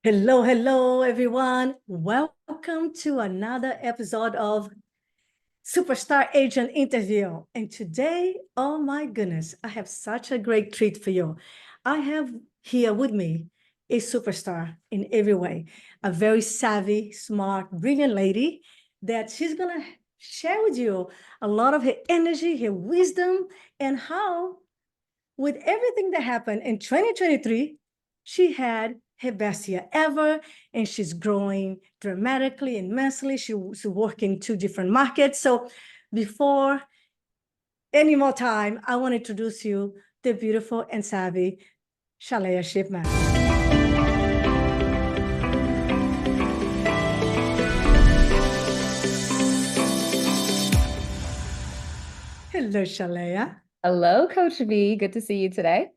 Hello, hello, everyone. Welcome to another episode of Superstar Agent Interview. And today, oh my goodness, I have such a great treat for you. I have here with me a superstar in every way, a very savvy, smart, brilliant lady that she's going to share with you a lot of her energy, her wisdom, and how with everything that happened in 2023, she had her best year ever, and she's growing dramatically, immensely. She's working two different markets. So before any more time, I want to introduce you the beautiful and savvy Shalaya Shipman. Hello, Shalaya. Hello, Coach V. Good to see you today.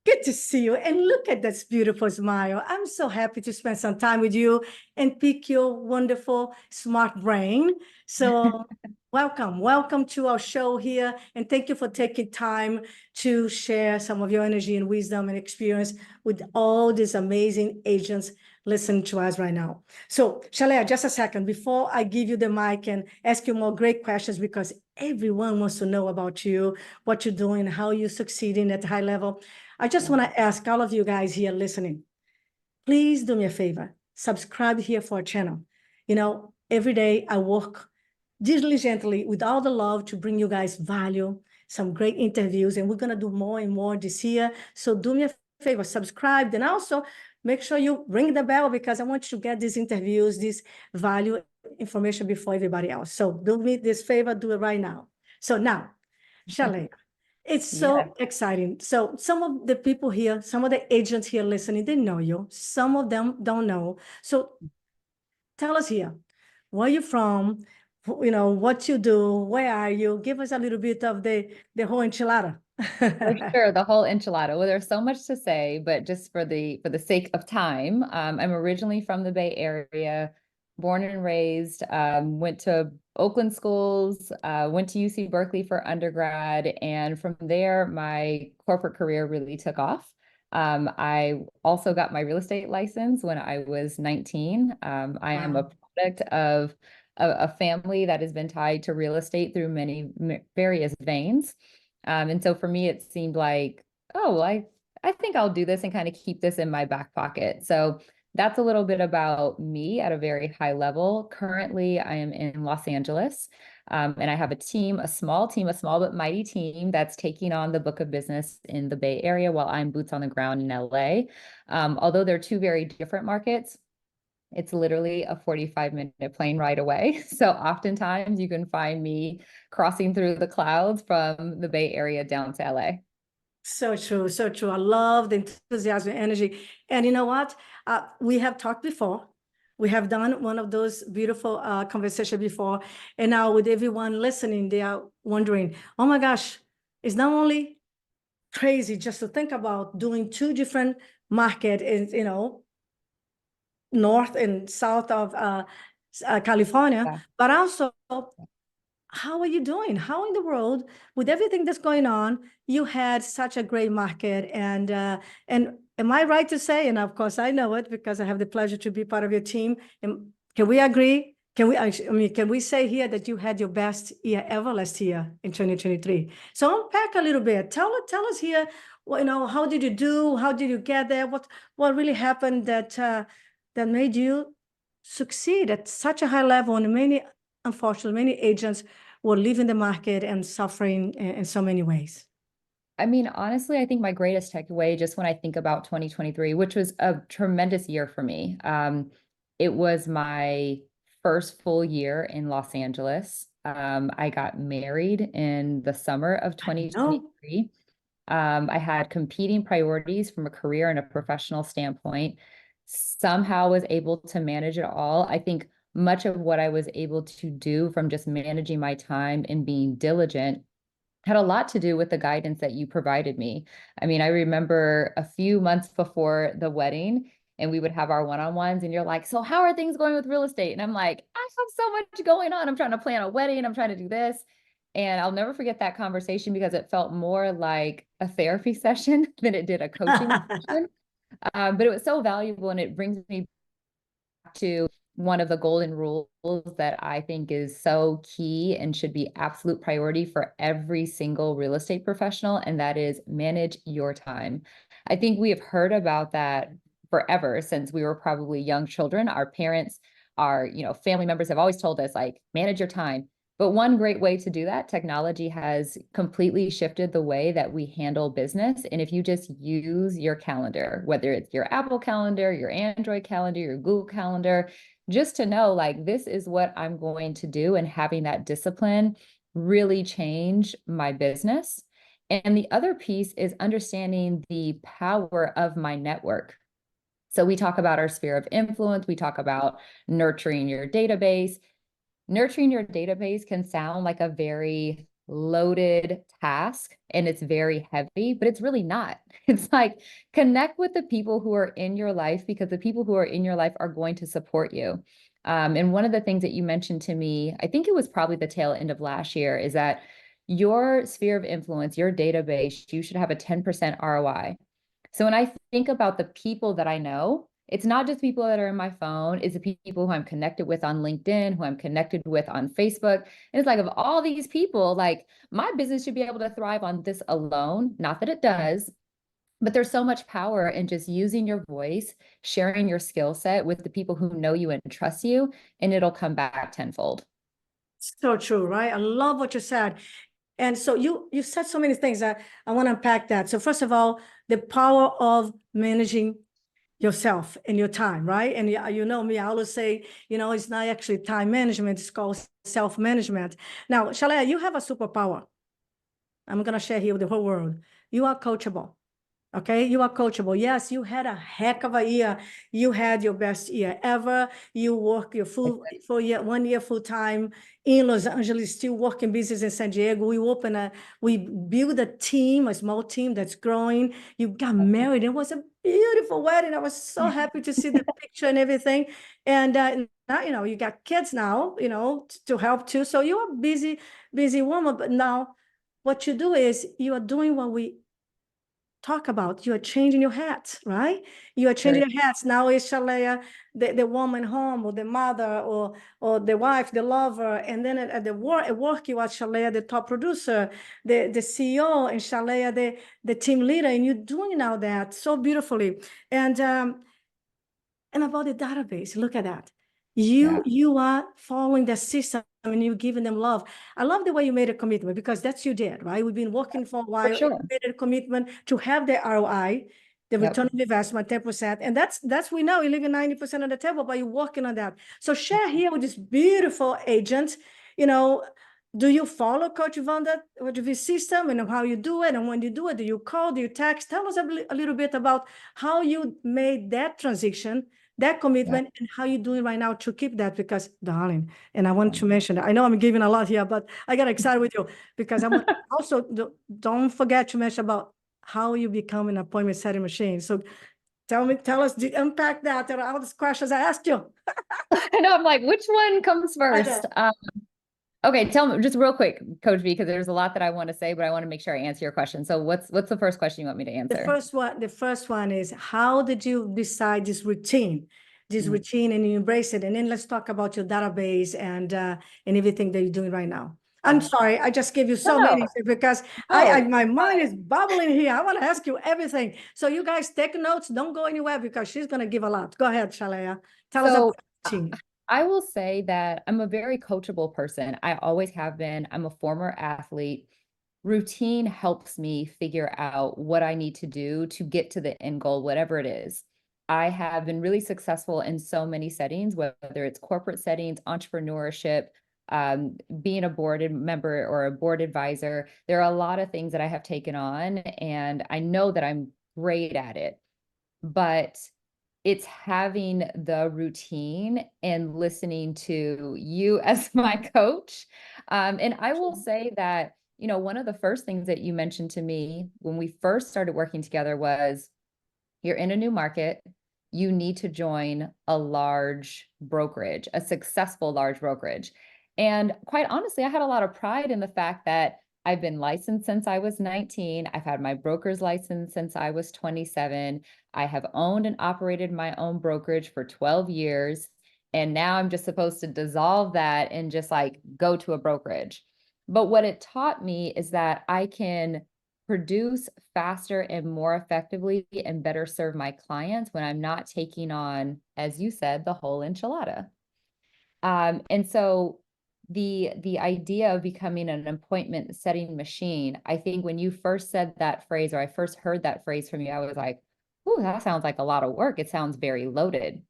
Good to see you. And look at this beautiful smile. I'm so happy to spend some time with you and pick your wonderful, smart brain. So, welcome to our show here. And thank you for taking time to share some of your energy and wisdom and experience with all these amazing agents listening to us right now. So, Shalaya, just a second before I give you the mic and ask you more great questions, because everyone wants to know about you, what you're doing, how you're succeeding at high level. I just want to ask all of you guys here listening, please do me a favor, subscribe here for our channel. Every day I work diligently with all the love to bring you guys value, some great interviews, and we're going to do more and more this year. So do me a favor, subscribe, and also make sure you ring the bell, because I want you to get these interviews, this value information before everybody else. So do me this favor, do it right now. So now, Shalay, it's Yeah, so exciting. So some of the people here, some of the agents here listening, they know you. Some of them don't know. So tell us here, where you from? What you do, where are you? Give us a little bit of the whole enchilada. for sure. The whole enchilada. Well, there's so much to say, but just for the sake of time, I'm originally from the Bay Area, born and raised. Went to Oakland schools, went to UC Berkeley for undergrad, and from there, my corporate career really took off. I also got my real estate license when I was 19. I am a Wow. product of a family that has been tied to real estate through many various veins. And so for me, it seemed like, oh, I think I'll do this and kind of keep this in my back pocket. So that's a little bit about me at a very high level. Currently, I am in Los Angeles, and I have a team, a small but mighty team that's taking on the book of business in the Bay Area while I'm boots on the ground in LA. Although they're two very different markets, it's literally a 45-minute plane ride away. So oftentimes you can find me crossing through the clouds from the Bay Area down to LA. So true, so true. I love the enthusiasm and energy. And you know what? We have talked before. We have done one of those beautiful conversations before. And now with everyone listening, they are wondering, oh my gosh, it's not only crazy just to think about doing two different market in, north and south of California, Yeah. but also how are you doing? How in the world, with everything that's going on, you had such a great market? And am I right to say, and of course I know it because I have the pleasure to be part of your team. And can we agree? Can we actually, I mean, can we say here that you had your best year ever last year in 2023? So unpack a little bit. Tell us here, well, how did you do? How did you get there? What really happened that made you succeed at such a high level? And unfortunately, many agents were leaving the market and suffering in so many ways. I mean, honestly, I think my greatest takeaway, just when I think about 2023, which was a tremendous year for me, it was my first full year in Los Angeles. I got married in the summer of No, 2023. I had competing priorities from a career and a professional standpoint. Somehow was able to manage it all. I think much of what I was able to do from just managing my time and being diligent had a lot to do with the guidance that you provided me. I mean, I remember a few months before the wedding, and we would have our one-on-ones, and you're like, so how are things going with real estate? And I'm like, I have so much going on. I'm trying to plan a wedding, I'm trying to do this. And I'll never forget that conversation because it felt more like a therapy session than it did a coaching session. But it was so valuable, and it brings me to one of the golden rules that I think is so key and should be absolute priority for every single real estate professional, and that is manage your time. I think we have heard about that forever since we were probably young children. Our parents, our, family members have always told us, like, manage your time. But one great way to do that, technology has completely shifted the way that we handle business. And if you just use your calendar, whether it's your Apple calendar, your Android calendar, your Google calendar, just to know, like, this is what I'm going to do, and having that discipline really change my business. And the other piece is understanding the power of my network. So we talk about our sphere of influence, we talk about nurturing your database. Nurturing your database can sound like a very loaded task and it's very heavy, but it's really not. It's like, connect with the people who are in your life, because the people who are in your life are going to support you. And one of the things that you mentioned to me, I think it was probably the tail end of last year, is that your sphere of influence, your database, you should have a 10% ROI. So when I think about the people that I know, it's not just people that are in my phone, it's the people who I'm connected with on LinkedIn, who I'm connected with on Facebook. And it's like, of all these people, like, my business should be able to thrive on this alone. Not that it does, but there's so much power in just using your voice, sharing your skill set with the people who know you and trust you, and it'll come back tenfold. So true, right? I love what you said. And so you said so many things that I want to unpack that. So first of all, the power of managing yourself and your time, right? And you know me, I always say, it's not actually time management, it's called self-management. Now, Shalaya, you have a superpower. I'm going to share here with the whole world. You are coachable. Okay, you are coachable. Yes, you had a heck of a year. You had your best year ever. You work your full year, 1 year full time in Los Angeles, still working business in San Diego. We build a team, a small team that's growing. You got married. It was a beautiful wedding. I was so happy to see the picture and everything. And now, you got kids now, to help too. So you're a busy, busy woman. But now what you do is you are doing what we talk about. You are changing your hats, right? You are changing your hats. Now is Shalaya, the woman home, or the mother, or the wife, the lover. And then at work, you are Shalaya, the top producer, the CEO, and Shalaya, the team leader. And you're doing now that so beautifully. And about the database, look at that. You are following the system and you're giving them love. I love the way you made a commitment, because that's you did, right? We've been working for a while. For sure. You made a commitment to have the ROI, the return on investment, 10%. And that's we know you're leaving 90% on the table, but you're working on that. So share here with this beautiful agent, do you follow Coach Vanda with the system, and how you do it? And when you do it, do you call, do you text? Tell us a little bit about how you made that transition, that commitment, and how you're doing right now to keep that. Because, darling, and I want to mention that, I know I'm giving a lot here, but I got excited with you, because I want also, don't forget to mention about how you become an appointment setting machine. So tell us, unpack that, and all these questions I asked you. I know, I'm like, which one comes first? Okay, tell me just real quick, Coach V, because there's a lot that I want to say, but I want to make sure I answer your question. So what's the first question you want me to answer? The first one is, how did you decide this routine, and you embrace it? And then let's talk about your database and everything that you're doing right now. I'm sorry, I just gave you so many, because my mind is bubbling here. I want to ask you everything. So you guys take notes, don't go anywhere, because she's going to give a lot. Go ahead, Shalaya. Tell us about routine. I will say that I'm a very coachable person. I always have been. I'm a former athlete. Routine helps me figure out what I need to do to get to the end goal, whatever it is. I have been really successful in so many settings, whether it's corporate settings, entrepreneurship, being a board member or a board advisor. There are a lot of things that I have taken on, and I know that I'm great at it. But it's having the routine and listening to you as my coach. And I will say that, one of the first things that you mentioned to me when we first started working together was, you're in a new market, you need to join a large brokerage, a successful large brokerage. And quite honestly, I had a lot of pride in the fact that I've been licensed since I was 19. I've had my broker's license since I was 27. I have owned and operated my own brokerage for 12 years. And now I'm just supposed to dissolve that and just like go to a brokerage. But what it taught me is that I can produce faster and more effectively and better serve my clients when I'm not taking on, as you said, the whole enchilada. And so the idea of becoming an appointment setting machine, I think when you first said that phrase, or I first heard that phrase from you, I was like, "Ooh, that sounds like a lot of work. It sounds very loaded."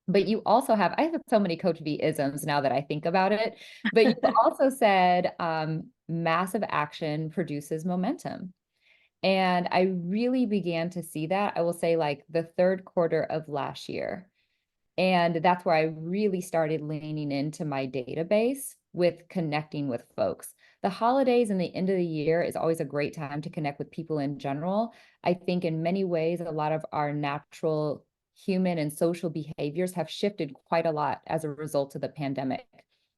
But you also have, I have so many Coach V isms now that I think about it. But you also said massive action produces momentum. And I really began to see that, I will say, like the third quarter of last year. And that's where I really started leaning into my database with connecting with folks. The holidays and the end of the year is always a great time to connect with people in general. I think in many ways, a lot of our natural human and social behaviors have shifted quite a lot as a result of the pandemic.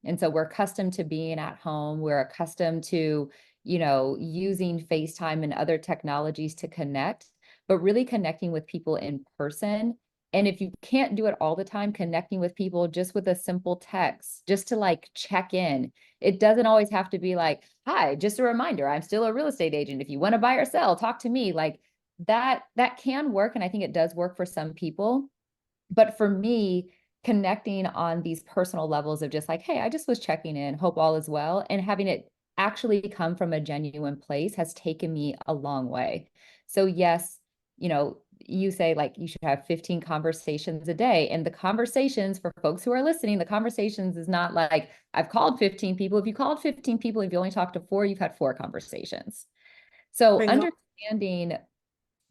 And so we're accustomed to being at home. We're accustomed to, using FaceTime and other technologies to connect, but really connecting with people in person. And if you can't do it all the time, connecting with people just with a simple text, just to like check in. It doesn't always have to be like, "Hi, just a reminder, I'm still a real estate agent. If you want to buy or sell, talk to me." Like that can work. And I think it does work for some people. But for me, connecting on these personal levels of just like, "Hey, I just was checking in, hope all is well," and having it actually come from a genuine place has taken me a long way. So yes, you say like you should have 15 conversations a day. And the conversations, for folks who are listening, the conversations is not like I've called 15 people. If you called 15 people, if you only talked to four, you've had four conversations. So Bingo. understanding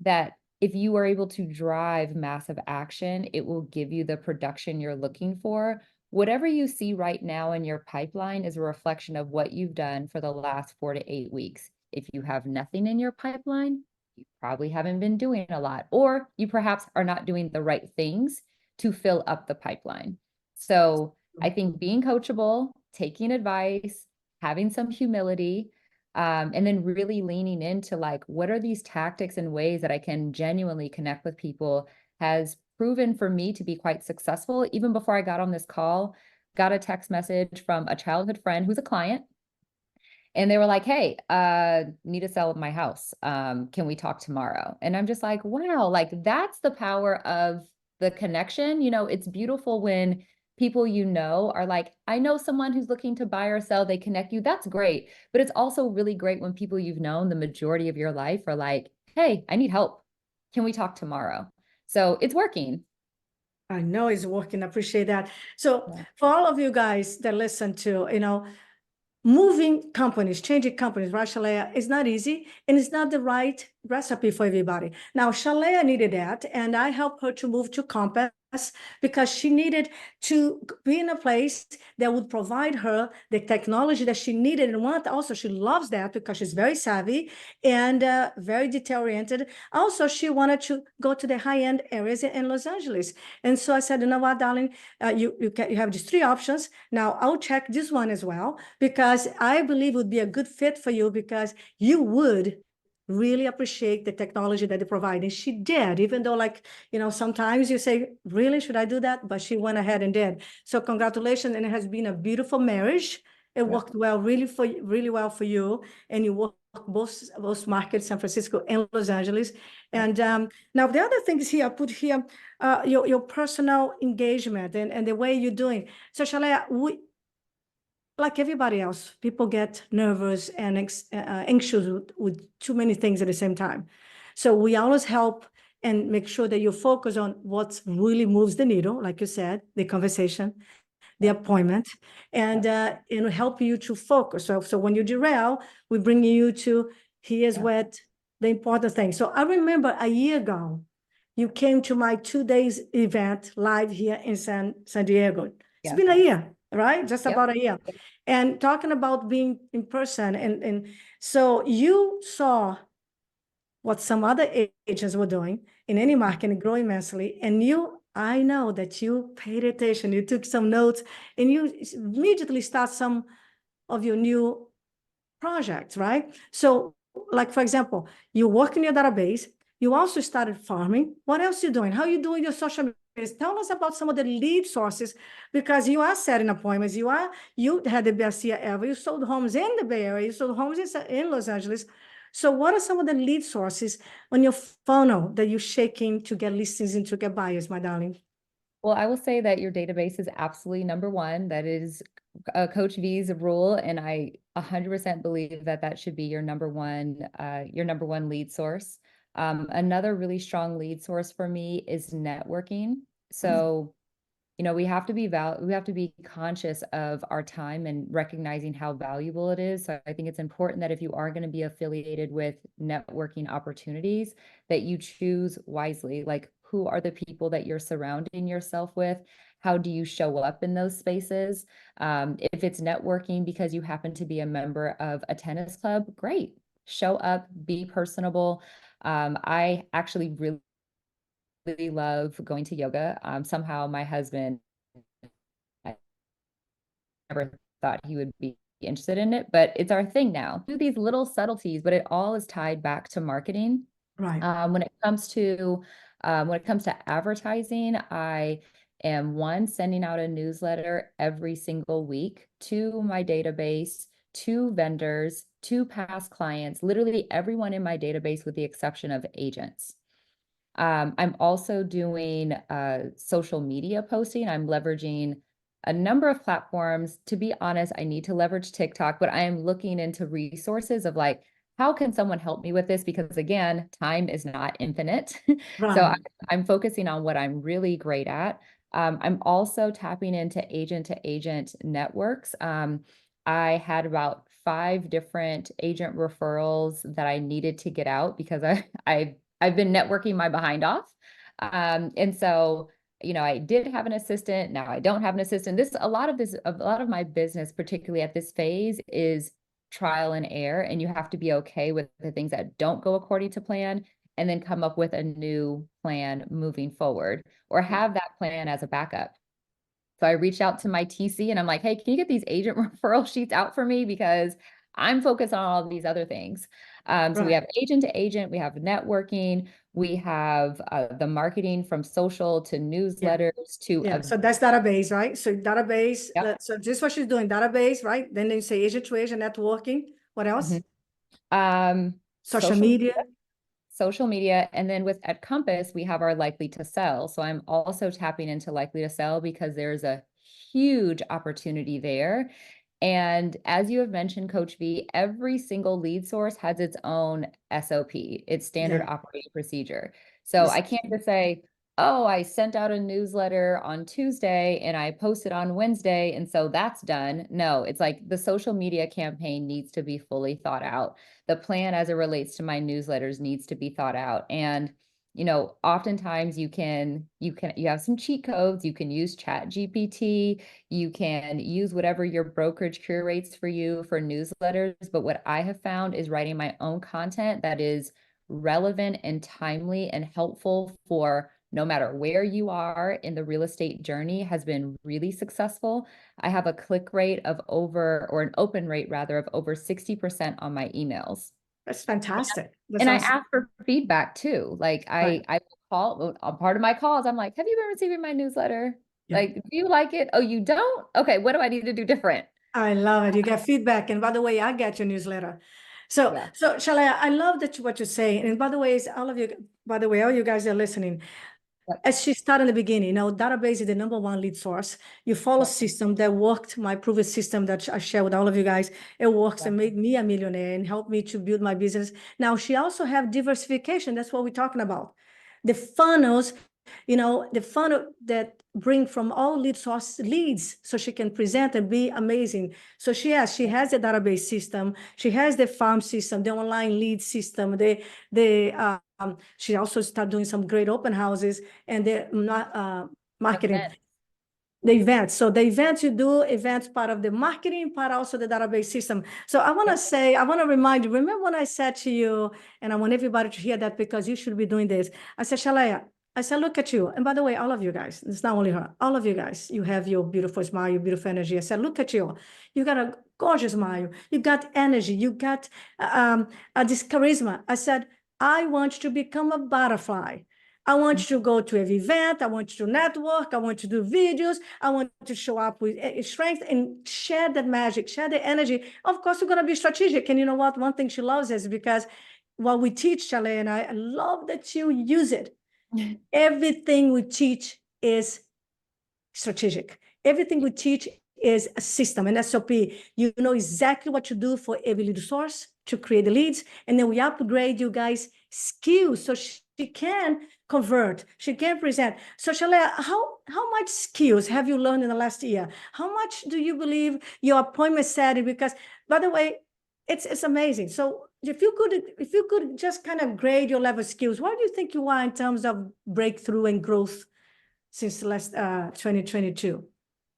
that if you are able to drive massive action, it will give you the production you're looking for. Whatever you see right now in your pipeline is a reflection of what you've done for the last 4 to 8 weeks. If you have nothing in your pipeline, you probably haven't been doing a lot, or you perhaps are not doing the right things to fill up the pipeline. So I think being coachable, taking advice, having some humility, and then really leaning into like, what are these tactics and ways that I can genuinely connect with people has proven for me to be quite successful. Even before I got on this call, got a text message from a childhood friend who's a client. And they were like, "Hey, need to sell my house. Can we talk tomorrow?" And I'm just like, wow, like that's the power of the connection. It's beautiful when people are like, "I know someone who's looking to buy or sell." They connect you. That's great. But it's also really great when people you've known the majority of your life are like, "Hey, I need help. Can we talk tomorrow?" So it's working. I know it's working. I appreciate that. So Yeah. for all of you guys that listen to, moving companies, changing companies, right, Shalaya, is not easy, and it's not the right recipe for everybody. Now, Shalaya needed that, and I helped her to move to Compass because she needed to be in a place that would provide her the technology that she needed and wanted. Also, she loves that because she's very savvy and very detail-oriented. Also, she wanted to go to the high-end areas in Los Angeles. And so I said, "You know what, darling, you have these three options. Now, I'll check this one as well, because I believe it would be a good fit for you, because you would really appreciate the technology that they provide." And she did, even though, like, sometimes you say, "Really, should I do that?" But she went ahead and did. So congratulations. And it has been a beautiful marriage. It worked well, really well for you. And you work both markets, San Francisco and Los Angeles. And now the other things here, I put here, your personal engagement and the way you're doing. So Shalaya, like everybody else, people get nervous and anxious with too many things at the same time. So we always help and make sure that you focus on what really moves the needle, like you said, the conversation, the appointment, and help you to focus. So when you derail, we bring you to, here's what the important thing. So I remember a year ago, you came to my 2 days event live here in San Diego. It's been a year, right? Just about a year. And talking about being in person. And so you saw what some other agents were doing in any market and grow immensely. And I know that you paid attention, you took some notes, and you immediately start some of your new projects, right? So, like, for example, you work in your database, you also started farming. What else are you doing? How are you doing your social Tell us about some of the lead sources, because you are setting appointments. You had the best year ever. You sold homes in the Bay Area. You sold homes in Los Angeles. So what are some of the lead sources on your funnel that you're shaking to get listings and to get buyers, my darling? Well, I will say that your database is absolutely number one. That is Coach V's rule, and I 100% believe that that should be your number one lead source. Another really strong lead source for me is networking. So we have to we have to be conscious of our time and recognizing how valuable it is. So I think it's important that if you are going to be affiliated with networking opportunities, that you choose wisely. Like, who are the people that you're surrounding yourself with? How do you show up in those spaces? If it's networking because you happen to be a member of a tennis club, great. Show up, be personable. I actually really love going to yoga. Somehow my husband, I never thought he would be interested in it, but it's our thing now. Do these little subtleties, but it all is tied back to marketing. Right. When it comes to advertising, I am sending out a newsletter every single week to my database, to vendors, to past clients, literally everyone in my database with the exception of agents. I'm also doing social media posting. I'm leveraging a number of platforms. To be honest, I need to leverage TikTok, but I am looking into resources of like, how can someone help me with this? Because again, time is not infinite. So Right. I'm focusing on what I'm really great at. I'm also tapping into agent to agent networks. I had about 5 different agent referrals that I needed to get out because I've been networking my behind off. And so, I did have an assistant. Now I don't have an assistant. A lot of my business, particularly at this phase, is trial and error. And you have to be okay with the things that don't go according to plan and then come up with a new plan moving forward or have that plan as a backup. So I reached out to my TC and I'm like, hey, can you get these agent referral sheets out for me? Because I'm focused on all these other things. So we Right. have agent to agent, we have networking, we have the marketing from social to Yeah. newsletters to Yeah. So that's database, right? So database, yep. so just what she's doing, database, right? Then you say agent to agent networking. What else? Mhm. Um, Social social media. social media. And then at Compass, we have our likely to sell. So I'm also tapping into likely to sell because there's a huge opportunity there. And as you have mentioned, Coach V, every single lead source has its own SOP, its standard Yeah. operating procedure. So I can't just say, oh, I sent out a newsletter on Tuesday and I posted on Wednesday, and so that's done. No, it's like the social media campaign needs to be fully thought out. The plan as it relates to my newsletters needs to be thought out. And oftentimes you have some cheat codes. You can use Chat GPT, you can use whatever your brokerage curates for you for newsletters. But what I have found is writing my own content that is relevant and timely and helpful for no matter where you are in the real estate journey has been really successful. I have a click rate of or an open rate rather of over 60% on my emails. That's fantastic. That's And I awesome. ask for feedback too. Like Right. I call a part of my calls. I'm like, have you been receiving my newsletter? Yeah. Like, do you like it? Oh, you don't? Okay, what do I need to do different? I love it. You get feedback. And by the way, I get your newsletter. So, Yeah. so Shalaya, I love what you're saying. And by the way, by the way, all you guys are listening, Yep. as she started in the beginning, database is the number one lead source. You follow a Yep. system that worked, my proven system that I share with all of you guys. It works and Exactly. made me a millionaire and helped me to build my business. Now, she also have diversification. That's what we're talking about. The funnels, the funnel that bring from all lead source leads so she can present and be amazing. So she has a database system. She has the farm system, the online lead system, she also started doing some great open houses and the marketing, Event. the events. So the events you do, events part of the marketing, part also the database system. So I want to Yep. say, I want to remind you, remember when I said to you, and I want everybody to hear that because you should be doing this. I said, Shalaya, I said, look at you. And by the way, all of you guys, it's not only her, all of you guys, you have your beautiful smile, your beautiful energy. I said, look at you. You got a gorgeous smile. You got energy. You got this charisma. I said, I want you to become a butterfly. I want you to go to every event. I want you to network. I want you to do videos. I want to show up with strength and share that magic, share the energy. Of course, we're going to be strategic. And you know what? One thing she loves is because what we teach, Shalaya and I love that you use it. Everything we teach is strategic. Everything we teach is a system, an SOP. You know exactly what to do for every lead source to create the leads. And then we upgrade you guys' skills so she can convert, she can present. So Shalaya, how much skills have you learned in the last year? How much do you believe your appointment setting? Because by the way, it's amazing. So if you could just kind of grade your level of skills, where do you think you are in terms of breakthrough and growth since the last 2022?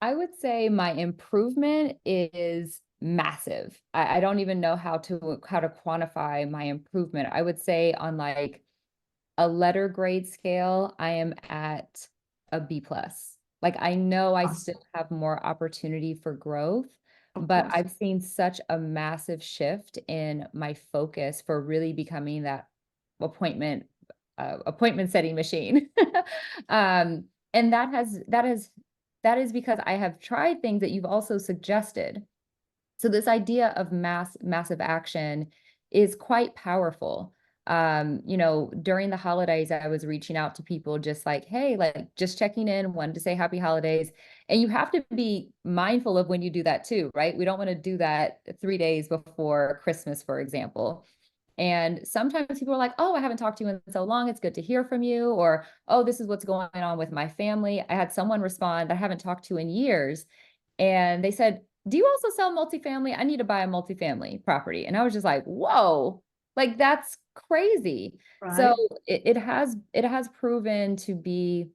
I would say my improvement is massive. I don't even know how to quantify my improvement. I would say on like a letter grade scale, I am at a B plus. Like I know I still have more opportunity for growth, Of but course. I've seen such a massive shift in my focus for really becoming that appointment appointment setting machine. um, and that is because I have tried things that you've also suggested. So this idea of massive action is quite powerful. You know, during the holidays, I was reaching out to people just like, hey, like just checking in, wanted to say happy holidays. And you have to be mindful of when you do that too, right? We don't want to do that 3 days before Christmas, for example. And sometimes people are like, oh, I haven't talked to you in so long. It's good to hear from you. Or, oh, this is what's going on with my family. I had someone respond that I haven't talked to in years. And they said, do you also sell multifamily? I need to buy a multifamily property. And I was just like, whoa, like that's crazy. So Right. it has proven to be,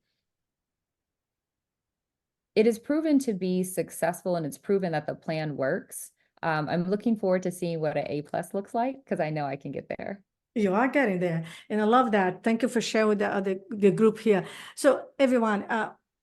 it is proven to be successful, and it's proven that the plan works. I'm looking forward to seeing what an A plus looks like because I know I can get there. You are getting there. And I love that. Thank you for sharing with the group here. So everyone,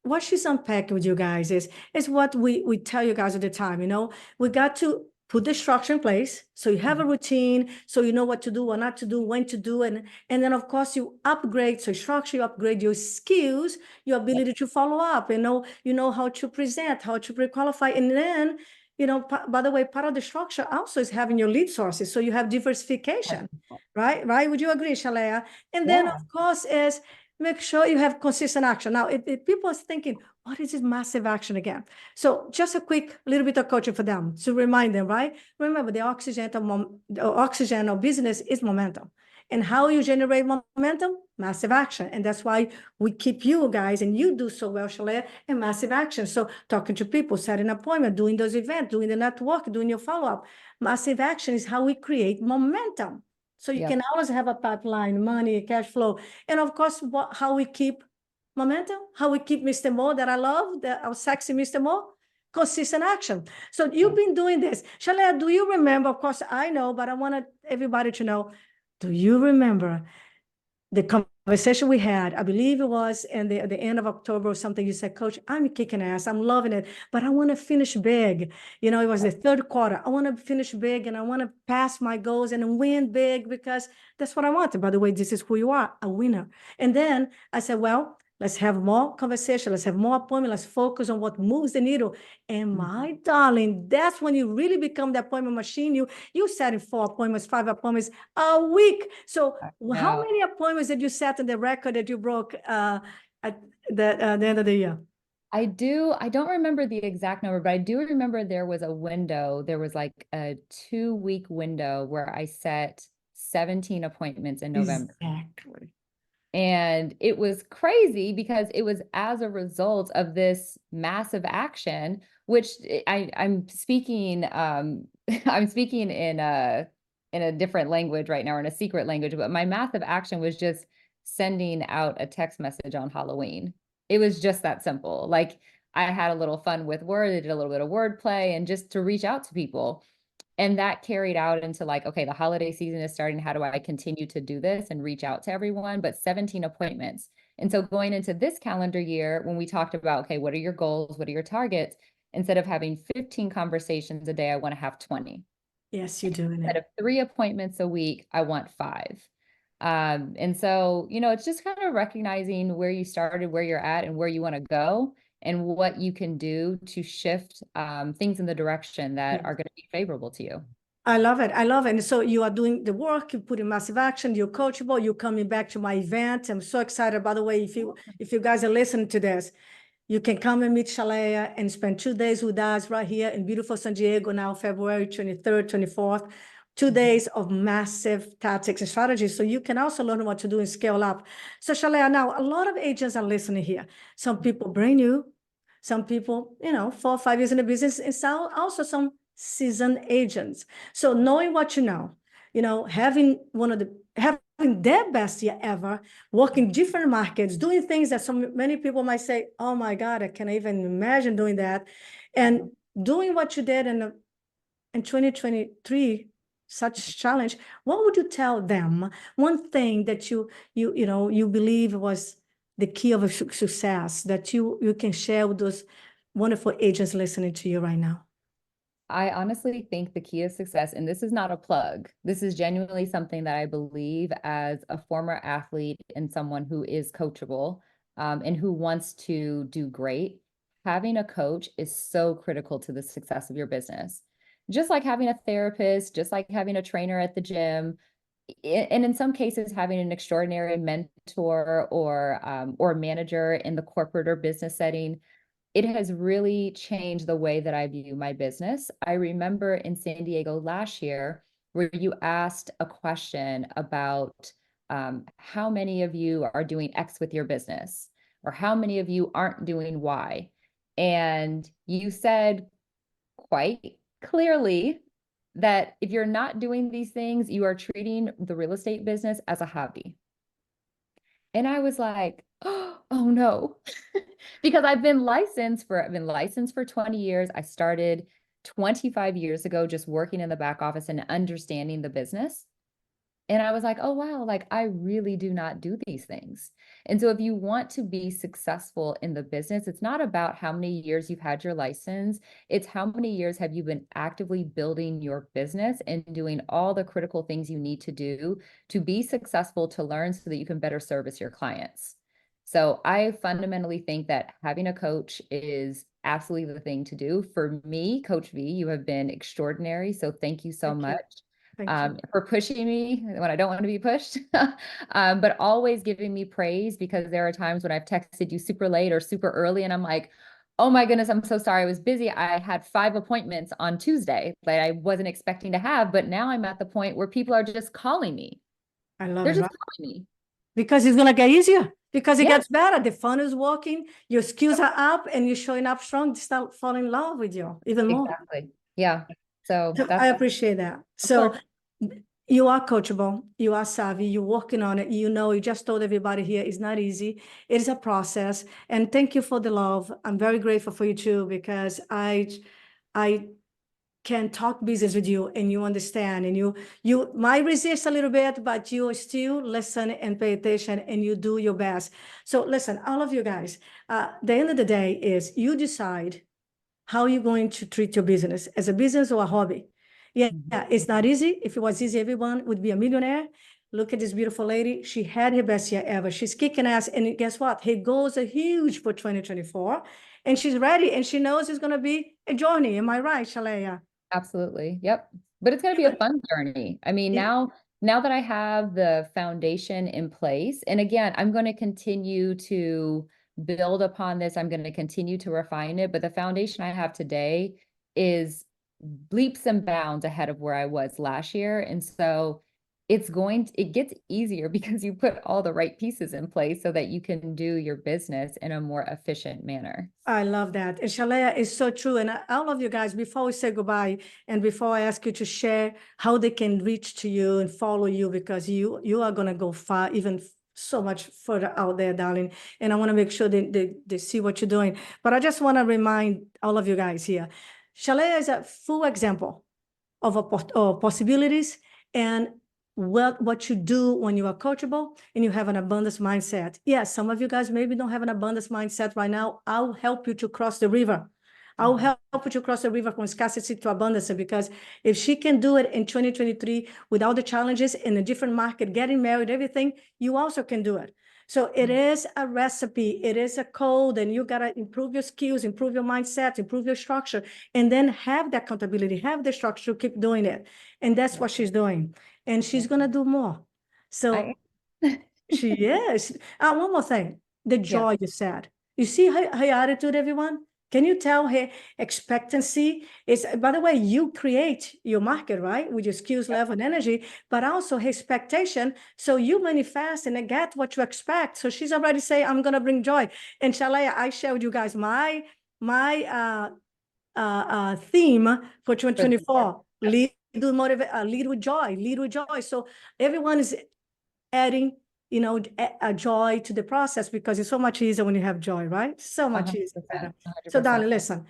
what she's unpacking with you guys is what we tell you guys at the time, you know, we got to put the structure in place. So you have a routine, so you know what to do, what not to do, when to do. And then of course you upgrade, so structure, you upgrade your skills, your ability to follow up, you know how to present, how to pre-qualify. And then, you know, by the way, part of the structure also is having your lead sources. So you have diversification. Right, right. Would you agree, Shalaya? And then, Yeah. of course, is make sure you have consistent action. Now, if people are thinking, what is this massive action again? So just a quick little bit of coaching for them to remind them, right? Remember, the oxygen of business is momentum. And how you generate momentum? Massive action. And that's why we keep you guys, and you do so well, Shalaya, in massive action. So talking to people, setting an appointment, doing those events, doing the network, doing your follow-up. Massive action is how we create momentum. So you Yep. can always have a pipeline, money, cash flow. And of course, how we keep momentum, how we keep Mr. Mo that I love, our sexy Mr. Mo, consistent action. So you've been doing this. Shalaya, do you remember? Of course, I know, but I wanted everybody to know, do you remember the conversation we had? I believe it was in the end of October or something. You said, Coach, I'm kicking ass. I'm loving it, but I want to finish big. You know, it was the third quarter. I want to finish big and I want to pass my goals and win big because that's what I want. By the way, this is who you are, a winner. And then I said, well, let's have more conversation. Let's have more appointment. Let's focus on what moves the needle. And my darling, that's when you really become the appointment machine. You setting 4 appointments, 5 appointments a week. So how No. many appointments did you set in the record that you broke at the end of the year? I don't remember the exact number, but I do remember there was a window. There was like a 2 week window where I set 17 appointments in November. Exactly. And it was crazy because it was as a result of this massive action, which I'm speaking I'm speaking in a different language right now, or in a secret language, but my massive action was just sending out a text message on Halloween. It was just that simple. Like I had a little fun with words, I did a little bit of wordplay and just to reach out to people. And that carried out into like, okay, the holiday season is starting. How do I continue to do this and reach out to everyone? But 17 appointments. And so going into this calendar year, when we talked about, okay, what are your goals? What are your targets? Instead of having 15 conversations a day, I want to have 20. Yes, you're doing Instead it. of 3 appointments a week, I want 5. And so, it's just kind of recognizing where you started, where you're at, and where you want to go, and what you can do to shift things in the direction that are going to be favorable to you. I love it. I love it. And so you are doing the work, you put in massive action, you're coachable, you're coming back to my event. I'm so excited. By the way, if you guys are listening to this, you can come and meet Shalaya and spend 2 days with us right here in beautiful San Diego now, February 23rd, 24th. 2 days of massive tactics and strategies. So you can also learn what to do and scale up. So Shalaya, now a lot of agents are listening here. Some people brand new, some people, 4 or 5 years in the business, and also some seasoned agents. So knowing what having having their best year ever, working different markets, doing things that many people might say, oh my God, I can't even imagine doing that. And doing what you did in 2023, such challenge, what would you tell them? One thing that you believe was the key of a success that you can share with those wonderful agents listening to you right now. I honestly think the key of success, and this is not a plug, this is genuinely something that I believe as a former athlete and someone who is coachable, and who wants to do great. Having a coach is so critical to the success of your business. Just like having a therapist, just like having a trainer at the gym, and in some cases, having an extraordinary mentor or manager in the corporate or business setting, it has really changed the way that I view my business. I remember in San Diego last year where you asked a question about how many of you are doing X with your business, or how many of you aren't doing Y. And you said quite clearly that if you're not doing these things, you are treating the real estate business as a hobby. And I was like, oh no, because I've been licensed for 20 years. I started 25 years ago, just working in the back office and understanding the business. And I was like, oh, wow, like I really do not do these things. And so if you want to be successful in the business, it's not about how many years you've had your license. It's how many years have you been actively building your business and doing all the critical things you need to do to be successful, to learn so that you can better service your clients. So I fundamentally think that having a coach is absolutely the thing to do. For me, Coach V, you have been extraordinary. So thank you so much. Thank you. For pushing me when I don't want to be pushed, but always giving me praise, because there are times when I've texted you super late or super early and I'm like, oh my goodness, I'm so sorry. I was busy. I had 5 appointments on Tuesday that I wasn't expecting to have, but now I'm at the point where people are just calling me. I love They're it, just right? calling me. Because it's gonna get easier, because it Yeah, gets better. The fun is working, your skills are up, and you're showing up strong. They start falling in love with you even more. exactly. Yeah. So So that's, I appreciate that. of course. So you are coachable, you are savvy, you're working on it. You just told everybody here it's not easy. It is a process. And thank you for the love. I'm very grateful for you too, because I can talk business with you and you understand, and you might resist a little bit, but you still listen and pay attention and you do your best. So listen, all of you guys, the end of the day is you decide how you're going to treat your business, as a business or a hobby. Yeah, it's not easy. If it was easy, everyone would be a millionaire. Look at this beautiful lady. She had her best year ever. She's kicking ass. And guess what? Her goals are huge for 2024. And she's ready, and she knows it's going to be a journey. Am I right, Shalaya? Absolutely. Yep. But it's going to be a fun journey. I mean, Yeah, now that I have the foundation in place, and again, I'm going to continue to build upon this. I'm going to continue to refine it, but the foundation I have today is leaps and bounds ahead of where I was last year. And so it gets easier because you put all the right pieces in place so that you can do your business in a more efficient manner. I love that. And Shalaya is so true. And all of you guys, before we say goodbye, and before I ask you to share how they can reach to you and follow you, because you are going to go far, even so much further out there, darling. And I want to make sure they see what you're doing. But I just want to remind all of you guys here, Shalaya is a full example of possibilities and what you do when you are coachable and you have an abundance mindset. Yes, some of you guys maybe don't have an abundance mindset right now. I'll help you to cross the river. I'll help you to cross the river from scarcity to abundance, because if she can do it in 2023 with all the challenges in a different market, getting married, everything, you also can do it. So it is a recipe, it is a code, and you gotta improve your skills, improve your mindset, improve your structure, and then have the accountability, have the structure, keep doing it. And that's what she's doing. And she's gonna do more. So she is. One more thing, the joy you said. You see her attitude, everyone? Can you tell her expectancy is, by the way, you create your market, right? With your skills, level, and energy, but also her expectation. So you manifest and get what you expect. So she's already saying, I'm going to bring joy. And Shalaya, I shared you guys my theme for 2024, lead with joy, lead with joy. So everyone is adding, a joy to the process, because it's so much easier when you have joy, right? So much 100%, easier. 100%. So darling, listen,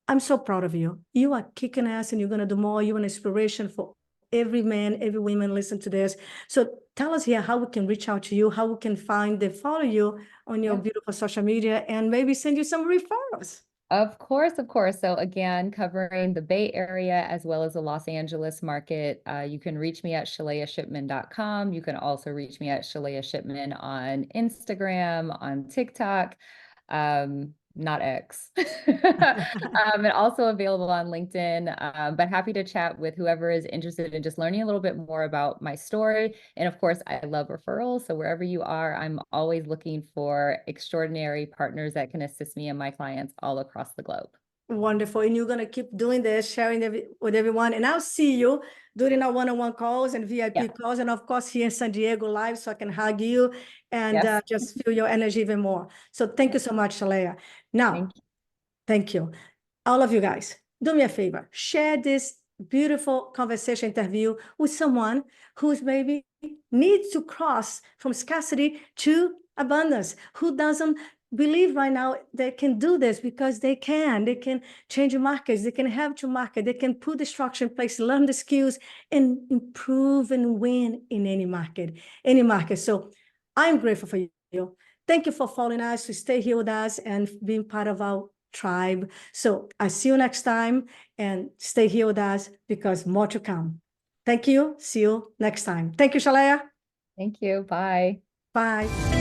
I'm so proud of you. You are kicking ass, and you're going to do more. You're an inspiration for every man, every woman listen to this. So tell us here how we can reach out to you, how we can follow you on your beautiful social media, and maybe send you some referrals. Of course, of course. So again, covering the Bay Area as well as the Los Angeles market, you can reach me at shalayashipman.com. You can also reach me at Shalaya Shipman on Instagram, on TikTok, not X, and also available on LinkedIn. But happy to chat with whoever is interested in just learning a little bit more about my story. And of course, I love referrals. So wherever you are, I'm always looking for extraordinary partners that can assist me and my clients all across the globe. Wonderful. And you're going to keep doing this, sharing with everyone. And I'll see you during our one-on-one calls and VIP calls. And of course, here in San Diego live, so I can hug you and just feel your energy even more. So thank you so much, Shalaya. Now, thank you. All of you guys, do me a favor. Share this beautiful conversation interview with someone who's maybe needs to cross from scarcity to abundance, who doesn't believe right now they can do this, because they can change markets, they can have to market, they can put the structure in place, learn the skills, and improve and win in any market. So I'm grateful for you. Thank you for following us, to stay here with us and being part of our tribe. So I see you next time, and stay here with us, because more to come. Thank you. See you next time. Thank you, Shalaya. Thank you. Bye. Bye.